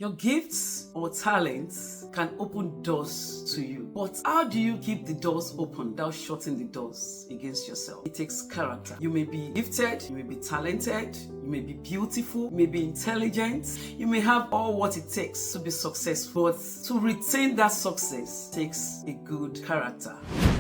Your gifts or talents can open doors to you. But how do you keep the doors open without shutting the doors against yourself? It takes character. You may be gifted, you may be talented, you may be beautiful, you may be intelligent, you may have all what it takes to be successful. But to retain that success takes a good character.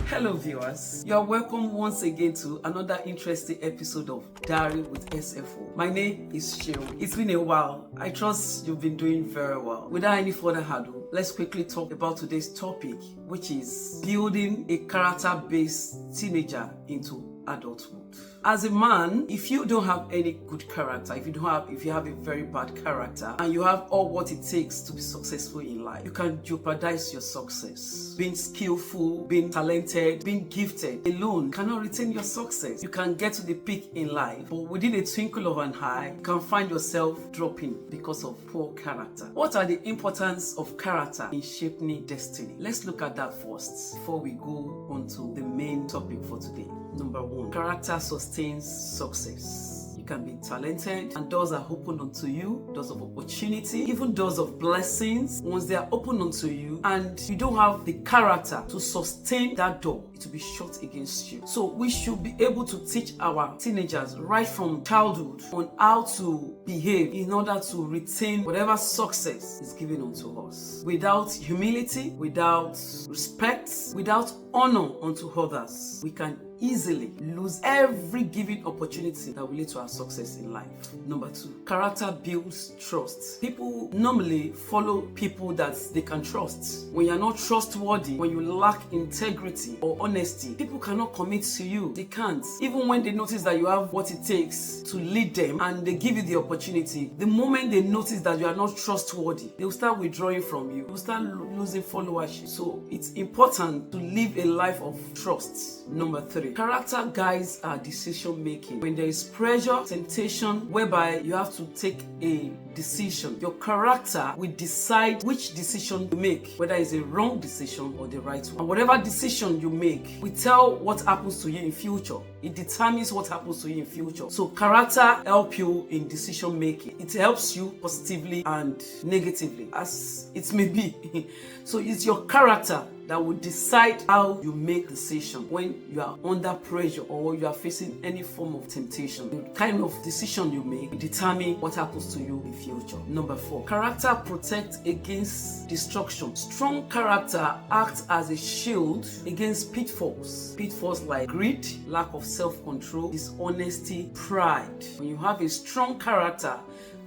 Hello viewers, you are welcome once again to another interesting episode of Diary with SFO. My name is Sheol. It's been a while. I trust you've been doing very well. Without any further ado, let's quickly talk about today's topic, which is building a character-based teenager into adulthood. As a man, if you don't have any good character, if you have a very bad character, and you have all what it takes to be successful in life, you can jeopardize your success. Being skillful, being talented, being gifted alone cannot retain your success. You can get to the peak in life, but within a twinkle of an eye, you can find yourself dropping because of poor character. What are the importance of character in shaping destiny? Let's look at that first before we go on to the main topic for today. Number one, character sustains success. You can be talented and doors are open unto you, doors of opportunity, even doors of blessings. Once they are open unto you and you don't have the character to sustain that door, it will be shut against you. So we should be able to teach our teenagers right from childhood on how to behave in order to retain whatever success is given unto us. Without humility, without respect, without honor unto others, we can easily lose every given opportunity that will lead to our success in life. Number two, character builds trust. People normally follow people that they can trust. When you're not trustworthy, when you lack integrity or honesty, people cannot commit to you. They can't. Even when they notice that you have what it takes to lead them and they give you the opportunity, the moment they notice that you are not trustworthy, they will start withdrawing from you. They will start losing followership. So it's important to live a life of trust. Number three, character guides our decision making. When there is pressure, temptation, whereby you have to take a decision, your character will decide which decision you make, whether it's a wrong decision or the right one. And whatever decision you make will tell what happens to you in future. It determines what happens to you in future. So character helps you in decision making. It helps you positively and negatively, as it may be. So it's your character that will decide how you make decision when you are under pressure or you are facing any form of temptation. The kind of decision you make will determine what happens to you in future. Number four, character protects against destruction. Strong character acts as a shield against pitfalls. Pitfalls like greed, lack of self-control, dishonesty, pride. When you have a strong character,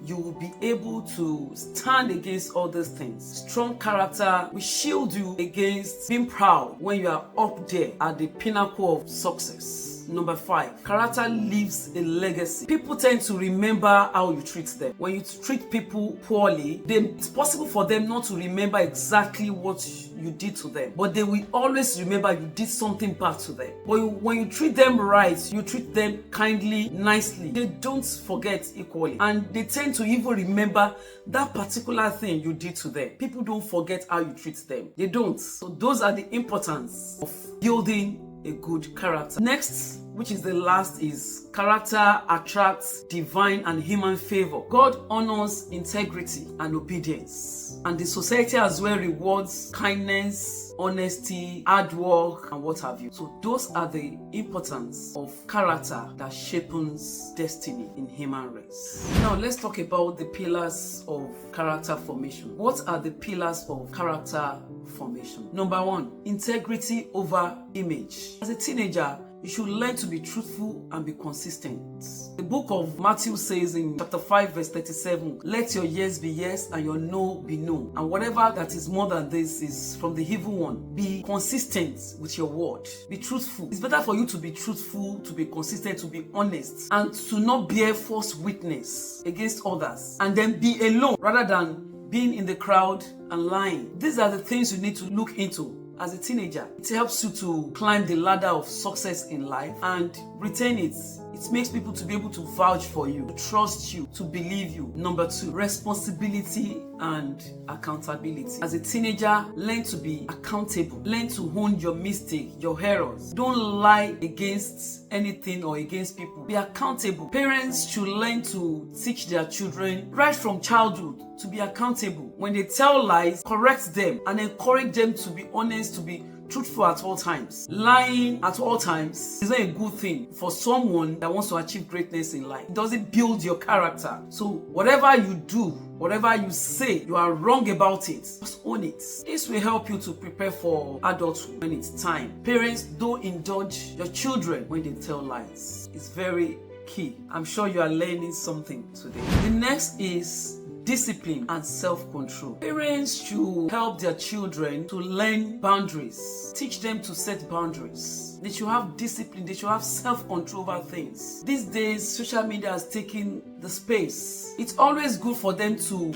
you will be able to stand against all these things. Strong character will shield you against being proud when you are up there at the pinnacle of success. Number five, character leaves a legacy. People tend to remember how you treat them. When you treat people poorly, then it's possible for them not to remember exactly what you did to them, but they will always remember you did something bad to them. But when you treat them right, you treat them kindly, nicely, they don't forget equally, and they tend to even remember that particular thing you did to them. People don't forget how you treat them. They don't. So those are the importance of building a good character. Next, which is the last, is character attracts divine and human favor. God honors integrity and obedience, and the society as well rewards kindness, honesty, hard work, and what have you. So those are the importance of character that shapes destiny in human race. Now let's talk about the pillars of character formation. What are the pillars of character formation? Number one, integrity over image. As a teenager, you should learn to be truthful and be consistent. The book of Matthew says in chapter 5 verse 37, let your yes be yes and your no be no. And whatever that is more than this is from the evil one. Be consistent with your word. Be truthful. It's better for you to be truthful, to be consistent, to be honest, and to not bear false witness against others. And then be alone rather than being in the crowd and lying. These are the things you need to look into as a teenager. It helps you to climb the ladder of success in life and retain it It makes people to be able to vouch for you, to trust you, to believe you. Number 2, responsibility and accountability. As a teenager, learn to be accountable. Learn to own your mistake, your errors. Don't lie against anything or against people. Be accountable. Parents should learn to teach their children right from childhood to be accountable. When they tell lies, correct them and encourage them to be honest, to be truthful at all times. Lying at all times is not a good thing for someone that wants to achieve greatness in life. It doesn't build your character. So whatever you do, whatever you say, you are wrong about it, just own it. This will help you to prepare for adulthood when it's time. Parents, don't indulge your children when they tell lies. It's very key. I'm sure you are learning something today. The next is discipline and self-control. Parents should help their children to learn boundaries. Teach them to set boundaries. They should have discipline. They should have self-control over things. These days, social media has taken the space. It's always good for them to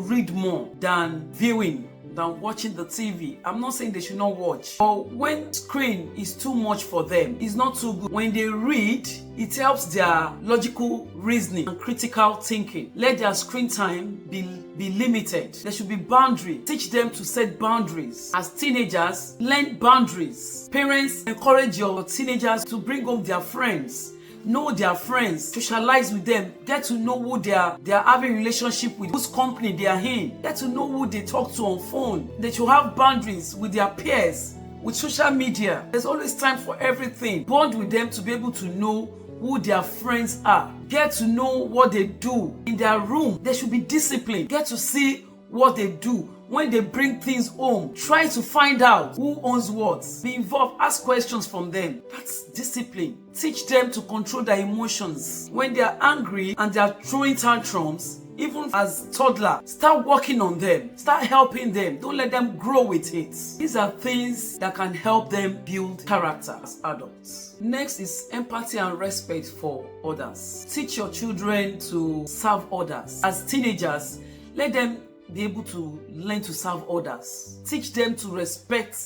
read more than viewing, than watching the TV. I'm not saying they should not watch, but when screen is too much for them, it's not too good. When they read, it helps their logical reasoning and critical thinking. Let their screen time be limited. There should be boundaries. Teach them to set boundaries. As teenagers, learn boundaries. Parents, encourage your teenagers to bring home their friends. Know their friends, socialize with them, get to know who they are having a relationship with, whose company they are in, get to know who they talk to on phone. They should have boundaries with their peers, with social media. There's always time for everything. Bond with them to be able to know who their friends are. Get to know what they do in their room. There should be discipline. Get to see what they do. When they bring things home, try to find out who owns what. Be involved, ask questions from them. That's discipline. Teach them to control their emotions. When they are angry and they are throwing tantrums, even as toddlers, start working on them. Start helping them. Don't let them grow with it. These are things that can help them build character as adults. Next is empathy and respect for others. Teach your children to serve others. As teenagers, let them be able to learn to serve others. Teach them to respect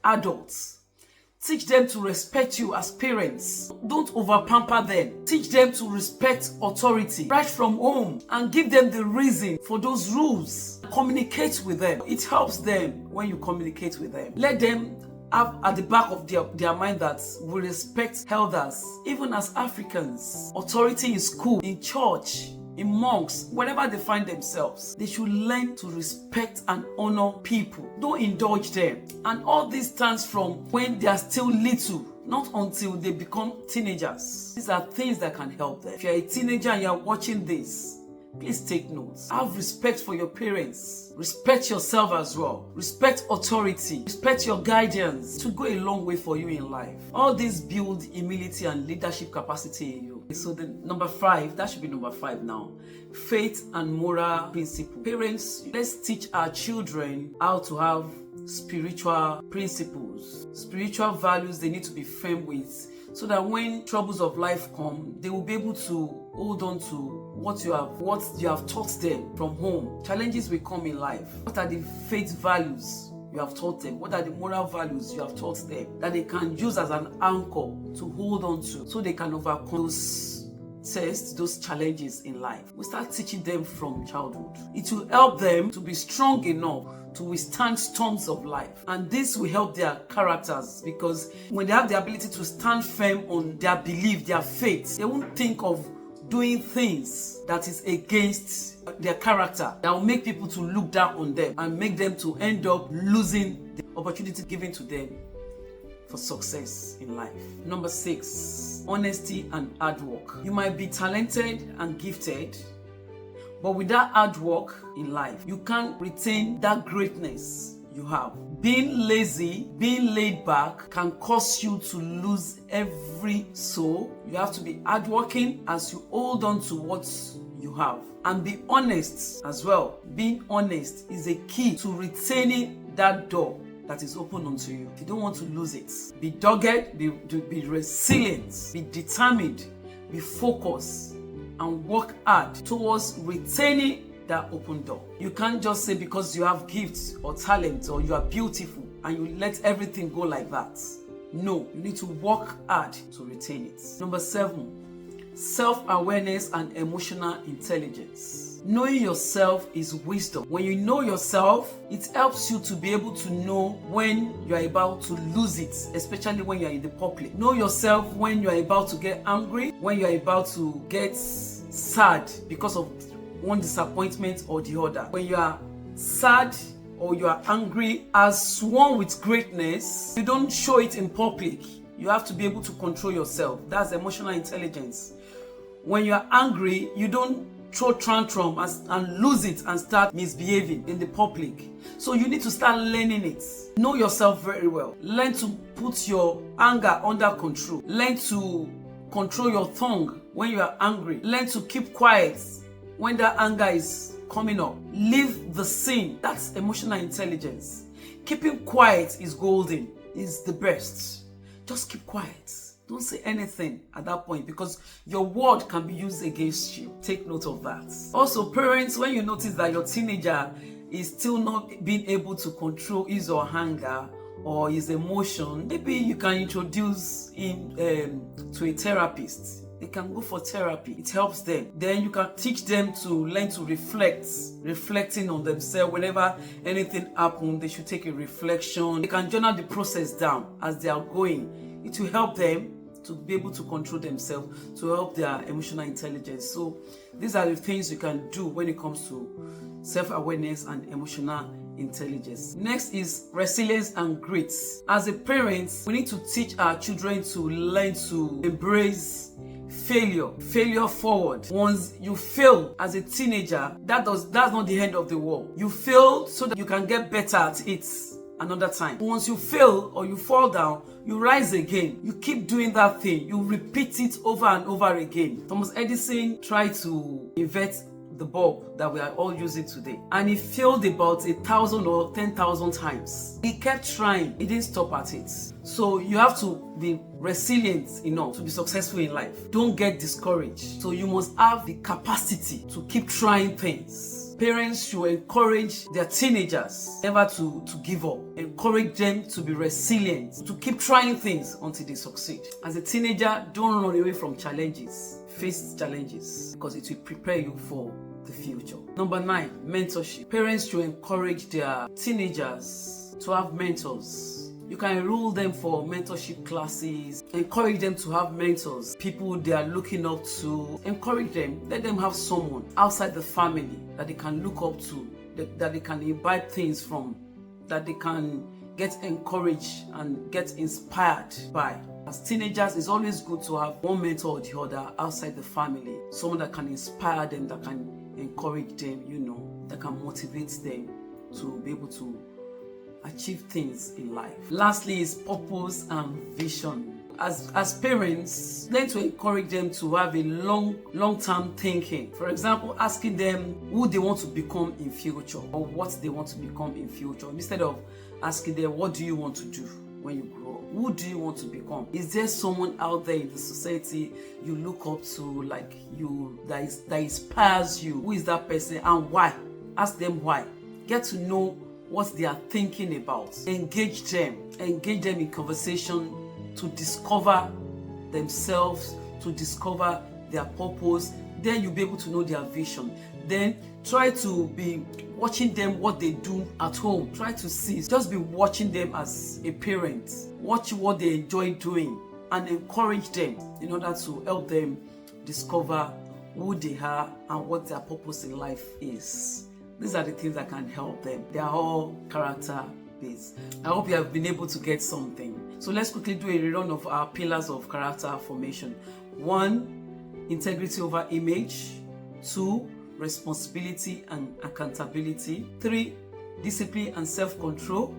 adults. Teach them to respect you as parents. Don't over-pamper them. Teach them to respect authority right from home and give them the reason for those rules. Communicate with them. It helps them when you communicate with them. Let them have at the back of their mind that we respect elders. Even as Africans, authority in school, in church, in monks, wherever they find themselves, they should learn to respect and honor people. Don't indulge them. And all this stands from when they are still little, not until they become teenagers. These are things that can help them. If you're a teenager and you're watching this, please take notes. Have respect for your parents. Respect yourself as well. Respect authority. Respect your guardians to go a long way for you in life. All this build humility and leadership capacity in you. So the number 5, that should be number 5 now. Faith and moral principle. Parents, let's teach our children how to have spiritual principles. Spiritual values they need to be firm with, so that when troubles of life come, they will be able to hold on to what you have taught them from home. Challenges will come in life. What are the faith values you have taught them? What are the moral values you have taught them that they can use as an anchor to hold on to, so they can overcome those tests, those challenges in life? We start teaching them from childhood. It will help them to be strong enough to withstand storms of life. And this will help their characters, because when they have the ability to stand firm on their belief, their faith, they won't think of doing things that is against their character, that will make people to look down on them and make them to end up losing the opportunity given to them for success in life. Number 6, honesty and hard work. You might be talented and gifted, but without hard work in life, you can't retain that greatness you have. Being lazy, being laid back can cause you to lose every soul. You have to be hardworking as you hold on to what you have. And be honest as well. Being honest is a key to retaining that door that is open unto you. If you don't want to lose it, be dogged, be resilient, be determined, be focused, and work hard towards retaining that open door. You can't just say because you have gifts or talent or you are beautiful and you let everything go like that. No, you need to work hard to retain it. Number 7, self-awareness and emotional intelligence. Knowing yourself is wisdom. When you know yourself, it helps you to be able to know when you are about to lose it, especially when you are in the public. Know yourself when you are about to get angry, when you are about to get sad because of one disappointment or the other. When you are sad or you are angry, as one with greatness, you don't show it in public. You have to be able to control yourself. That's emotional intelligence. When you are angry, you don't throw tantrum and lose it and start misbehaving in the public. So you need to start learning it. Know yourself very well. Learn to put your anger under control. Learn to control your tongue when you are angry. Learn to keep quiet when that anger is coming up. Leave the scene. That's emotional intelligence. Keeping quiet is golden. It's the best. Just keep quiet. Don't say anything at that point, because your word can be used against you. Take note of that. Also, parents, when you notice that your teenager is still not being able to control his or her anger or his emotion, maybe you can introduce him to a therapist. They can go for therapy. It helps them. Then you can teach them to learn to reflecting on themselves. Whenever anything happens, they should take a reflection. They can journal the process down as they are going. It will help them to be able to control themselves, to help their emotional intelligence. So these are the things you can do when it comes to self-awareness and emotional intelligence. Next is resilience and grit. As a parent, we need to teach our children to learn to embrace failure forward. Once you fail as a teenager, that's not the end of the world. You fail so that you can get better at it another time. Once you fail or you fall down, you rise again. You keep doing that thing. You repeat it over and over again. Thomas Edison tried to invent the bulb that we are all using today, and he failed about 1,000 or 10,000 times. He kept trying. He didn't stop at it. So you have to be resilient enough to be successful in life. Don't get discouraged. So you must have the capacity to keep trying things. Parents should encourage their teenagers never to give up. Encourage them to be resilient, to keep trying things until they succeed. As a teenager, don't run away from challenges. Face challenges, because it will prepare you for the future. Number 9, mentorship. Parents should encourage their teenagers to have mentors. You can enroll them for mentorship classes. Encourage them to have mentors, people they are looking up to. Encourage them. Let them have someone outside the family that they can look up to, that they can imbibe things from, that they can get encouraged and get inspired by. As teenagers, it's always good to have one mentor or the other outside the family. Someone that can inspire them, that can encourage them, that can motivate them to be able to achieve things in life. Lastly is purpose and vision. As parents, learn to encourage them to have a long-term thinking. For example, asking them who they want to become in future or what they want to become in future, instead of asking them what do you want to do when you grow up. Who do you want to become? Is there someone out there in the society you look up to, like you, that inspires you? Who is that person and why? Ask them why. Get to know what they are thinking about. Engage them in conversation to discover themselves, to discover their purpose. Then you'll be able to know their vision. Then try to be watching them what they do at home. Try to see, just be watching them as a parent. Watch what they enjoy doing and encourage them in order to help them discover who they are and what their purpose in life is. These are the things that can help them. They are all character based. I hope you have been able to get something. So let's quickly do a rerun of our pillars of character formation. 1, integrity over image. 2, responsibility and accountability. 3, discipline and self-control.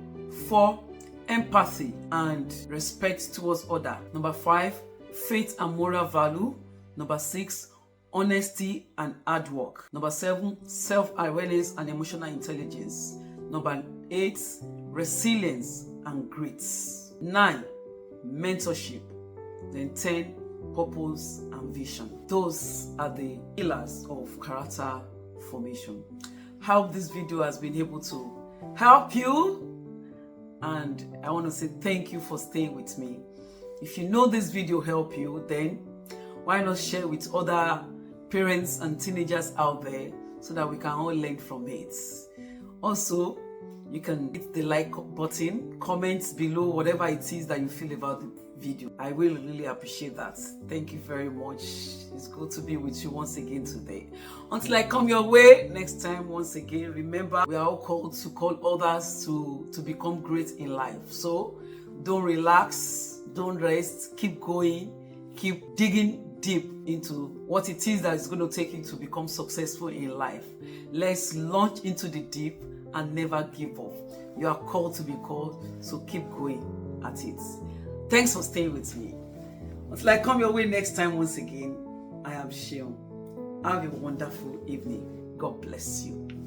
4, empathy and respect towards others. Number 5, faith and moral value. Number 6, honesty and hard work. Number 7, self-awareness and emotional intelligence. Number 8, resilience and grit. 9, mentorship. Then 10, purpose and vision. Those are the pillars of character formation. I hope this video has been able to help you and I want to say thank you for staying with me. If you know this video helped you, then why not share with other parents and teenagers out there so that we can all learn from it. Also, you can hit the like button, comment below whatever it is that you feel about the video. I will really appreciate that. Thank you very much. It's good to be with you once again today. Until I come your way next time, once again, remember we are all called to call others to become great in life. So don't relax, don't rest, keep going, keep digging deep into what it is that is going to take you to become successful in life. Let's launch into the deep and never give up. You are called to be called, so keep going at it. Thanks for staying with me. Until I come your way next time once again, I am Sheon. Have a wonderful evening. God bless you.